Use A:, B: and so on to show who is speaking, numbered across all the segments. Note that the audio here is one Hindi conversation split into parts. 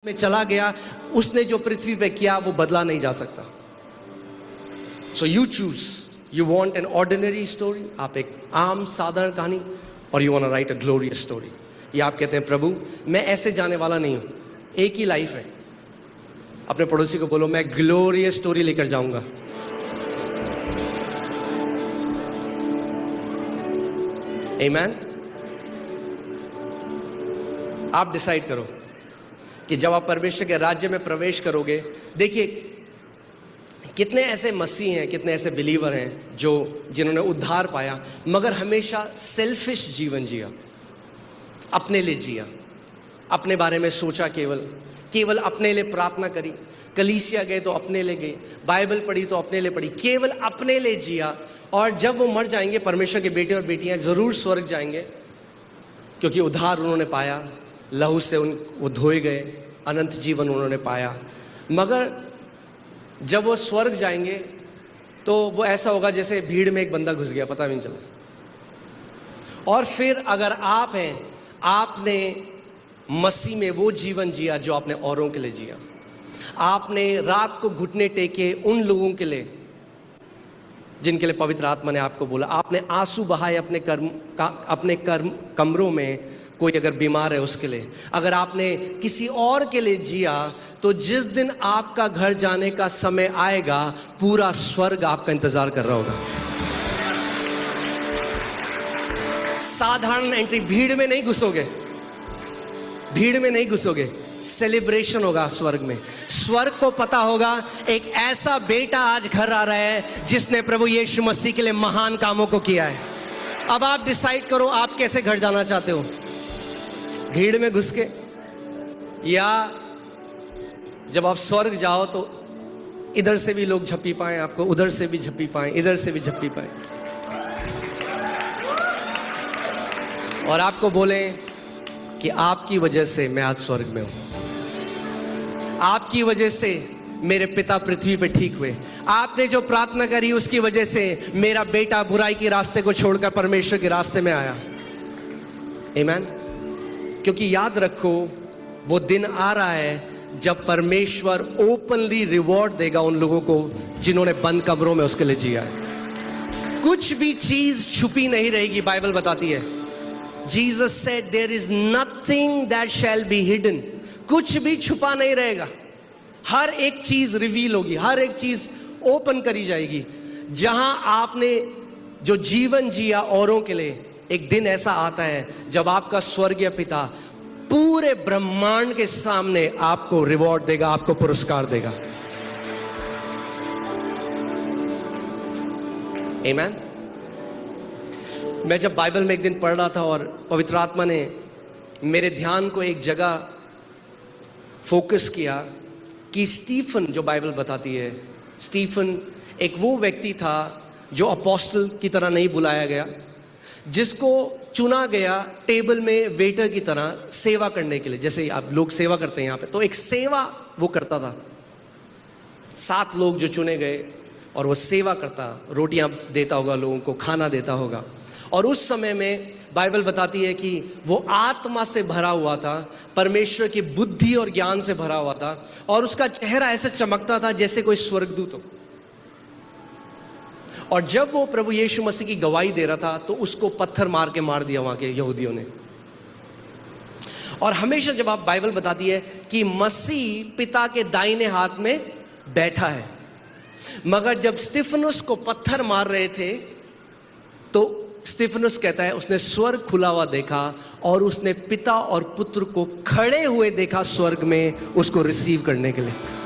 A: में चला गया, उसने जो पृथ्वी पे किया वो बदला नहीं जा सकता। So you choose, you want an ordinary story, आप एक आम साधारण कहानी, और you want to write a glorious story. ये आप कहते हैं प्रभु मैं ऐसे जाने वाला नहीं हूं, एक ही लाइफ है। अपने पड़ोसी को बोलो मैं ग्लोरियस स्टोरी लेकर जाऊंगा। आमीन। आप डिसाइड करो कि जब आप परमेश्वर के राज्य में प्रवेश करोगे, देखिए कितने ऐसे मसीह हैं, कितने ऐसे बिलीवर हैं जो जिन्होंने उद्धार पाया मगर हमेशा सेल्फिश जीवन जिया, अपने लिए जिया, अपने बारे में सोचा, केवल अपने लिए प्रार्थना करी, कलीसिया गए तो अपने लिए गए, बाइबल पढ़ी तो अपने लिए पढ़ी, केवल अपने लिए जिया। और जब वो मर जाएंगे, परमेश्वर के बेटे और बेटियां जरूर स्वर्ग जाएंगे क्योंकि उद्धार उन्होंने पाया, लहू से वो धोए गए, अनंत जीवन उन्होंने पाया। मगर जब वो स्वर्ग जाएंगे तो वो ऐसा होगा जैसे भीड़ में एक बंदा घुस गया, पता भी नहीं चला। और फिर अगर आप हैं, आपने मसीह में वो जीवन जिया जो आपने औरों के लिए जिया, आपने रात को घुटने टेके उन लोगों के लिए जिनके लिए पवित्र आत्मा ने आपको बोला, आपने आंसू बहाए अपने कमरों में, कोई अगर बीमार है उसके लिए, अगर आपने किसी और के लिए जिया, तो जिस दिन आपका घर जाने का समय आएगा पूरा स्वर्ग आपका इंतजार कर रहा होगा। साधारण एंट्री, भीड़ में नहीं घुसोगे, भीड़ में नहीं घुसोगे, सेलिब्रेशन होगा स्वर्ग में। स्वर्ग को पता होगा एक ऐसा बेटा आज घर आ रहा है जिसने प्रभु यीशु मसीह के लिए महान कामों को किया है। अब आप डिसाइड करो आप कैसे घर जाना चाहते हो, भीड़ में घुस के, या जब आप स्वर्ग जाओ तो इधर से भी लोग झप्पी पाए आपको, उधर से भी झप्पी पाए, इधर से भी झप्पी पाए, और आपको बोले कि आपकी वजह से मैं आज स्वर्ग में हूं, आपकी वजह से मेरे पिता पृथ्वी पे ठीक हुए, आपने जो प्रार्थना करी उसकी वजह से मेरा बेटा बुराई के रास्ते को छोड़कर परमेश्वर के रास्ते में आया। आमीन। क्योंकि याद रखो वो दिन आ रहा है जब परमेश्वर ओपनली रिवॉर्ड देगा उन लोगों को जिन्होंने बंद कमरों में उसके लिए जिया है। कुछ भी चीज छुपी नहीं रहेगी, बाइबल बताती है। Jesus said there is nothing that shall be hidden, कुछ भी छुपा नहीं रहेगा, हर एक चीज रिवील होगी, हर एक चीज ओपन करी जाएगी। जहां आपने जो जीवन जिया औरों के लिए, एक दिन ऐसा आता है जब आपका स्वर्गीय पिता पूरे ब्रह्मांड के सामने आपको रिवॉर्ड देगा, आपको पुरस्कार देगा। आमीन। मैं जब बाइबल में एक दिन पढ़ रहा था और पवित्र आत्मा ने मेरे ध्यान को एक जगह फोकस किया कि स्टीफन, जो बाइबल बताती है, स्टीफन एक वो व्यक्ति था जो अपोस्टल की तरह नहीं बुलाया गया, जिसको चुना गया टेबल में वेटर की तरह सेवा करने के लिए। जैसे आप लोग सेवा करते हैं यहाँ पे, तो एक सेवा वो करता था। 7 लोग जो चुने गए और वो सेवा करता, रोटियां देता होगा लोगों को, खाना देता होगा। और उस समय में बाइबल बताती है कि वो आत्मा से भरा हुआ था, परमेश्वर की बुद्धि और ज्ञान से भरा हुआ था, और उसका चेहरा ऐसे चमकता था जैसे कोई स्वर्गदूत हो। और जब वो प्रभु यीशु मसीह की गवाही दे रहा था तो उसको पत्थर मार के मार दिया वहां के यहूदियों ने। और हमेशा जब आप बाइबल बताती है कि मसीह पिता के दाहिने हाथ में बैठा है, मगर जब स्तिफनुस को पत्थर मार रहे थे तो स्तिफनुस कहता है उसने स्वर्ग खुला हुआ देखा और उसने पिता और पुत्र को खड़े हुए देखा स्वर्ग में, उसको रिसीव करने के लिए।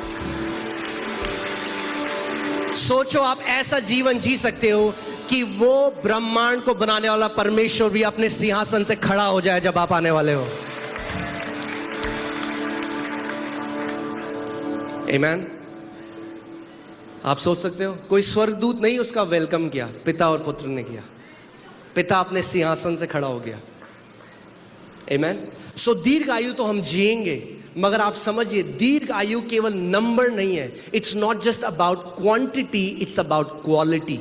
A: सोचो आप ऐसा जीवन जी सकते हो कि वो ब्रह्मांड को बनाने वाला परमेश्वर भी अपने सिंहासन से खड़ा हो जाए जब आप आने वाले हो। आमीन। आप सोच सकते हो कोई स्वर्गदूत नहीं उसका वेलकम किया, पिता और पुत्र ने किया, पिता अपने सिंहासन से खड़ा हो गया। आमीन। सो दीर्घ आयु तो हम जिएंगे, मगर आप समझिए दीर्घ आयु केवल नंबर नहीं है। It's not just about quantity, it's about quality.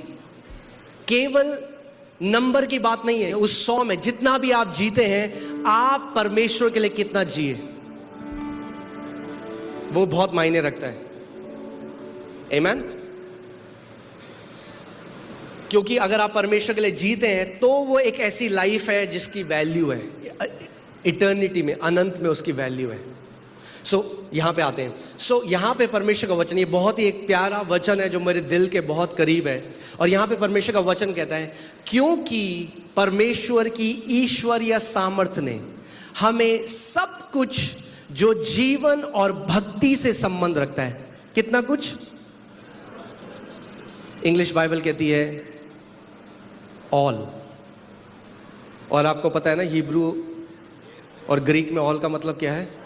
A: केवल नंबर की बात नहीं है। उस 100 में जितना भी आप जीते हैं, आप परमेश्वर के लिए कितना जिए। वो बहुत मायने रखता है। आमीन। क्योंकि अगर आप परमेश्वर के लिए जीते हैं तो वो एक ऐसी लाइफ है जिसकी वैल्यू है, इटर्निटी में, अनंत में उसकी वैल्यू है। यहां पे आते हैं। यहां पे परमेश्वर का वचन, ये बहुत ही एक प्यारा वचन है जो मेरे दिल के बहुत करीब है। और यहां पे परमेश्वर का वचन कहता है, क्योंकि परमेश्वर की ईश्वरीय सामर्थ ने हमें सब कुछ जो जीवन और भक्ति से संबंध रखता है, कितना कुछ, इंग्लिश बाइबल कहती है ऑल। और आपको पता है ना, हिब्रू और ग्रीक में ऑल का मतलब क्या है?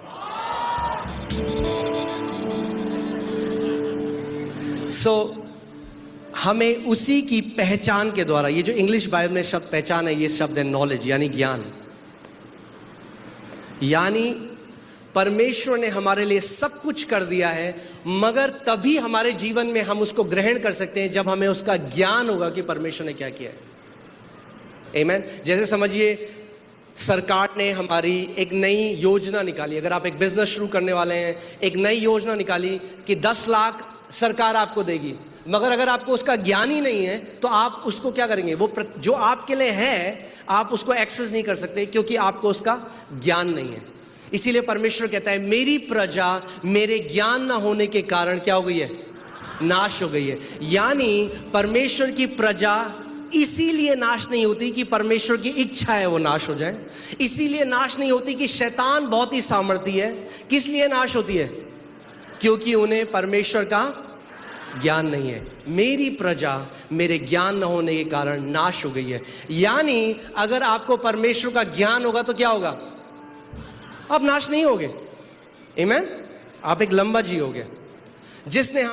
A: हमें उसी की पहचान के द्वारा, ये जो इंग्लिश बाइबल में शब्द पहचान है, ये शब्द है नॉलेज, यानी ज्ञान। यानी परमेश्वर ने हमारे लिए सब कुछ कर दिया है, मगर तभी हमारे जीवन में हम उसको ग्रहण कर सकते हैं जब हमें उसका ज्ञान होगा कि परमेश्वर ने क्या किया है। आमीन। जैसे समझिए, सरकार ने हमारी एक नई योजना निकाली। अगर आप एक बिजनेस शुरू करने वाले हैं, एक नई योजना निकाली कि 10 लाख सरकार आपको देगी, मगर अगर आपको उसका ज्ञान ही नहीं है तो आप उसको क्या करेंगे? वो जो आपके लिए है आप उसको एक्सेस नहीं कर सकते, क्योंकि आपको उसका ज्ञान नहीं है। इसीलिए परमेश्वर कहता है, मेरी प्रजा मेरे ज्ञान ना होने के कारण क्या हो गई है? नाश हो गई है। यानी परमेश्वर की प्रजा इसीलिए नाश नहीं होती कि परमेश्वर की इच्छा है वो नाश हो जाए। इसीलिए नाश नहीं होती कि शैतान बहुत ही सामर्थी है। किस लिए नाश होती है? क्योंकि उन्हें परमेश्वर का ज्ञान नहीं है। मेरी प्रजा मेरे ज्ञान न होने के कारण नाश हो गई है। यानी अगर आपको परमेश्वर का ज्ञान होगा तो क्या होगा? आप नाश नहीं होगे। आमीन। आप एक लंबा जियोगे। जिसने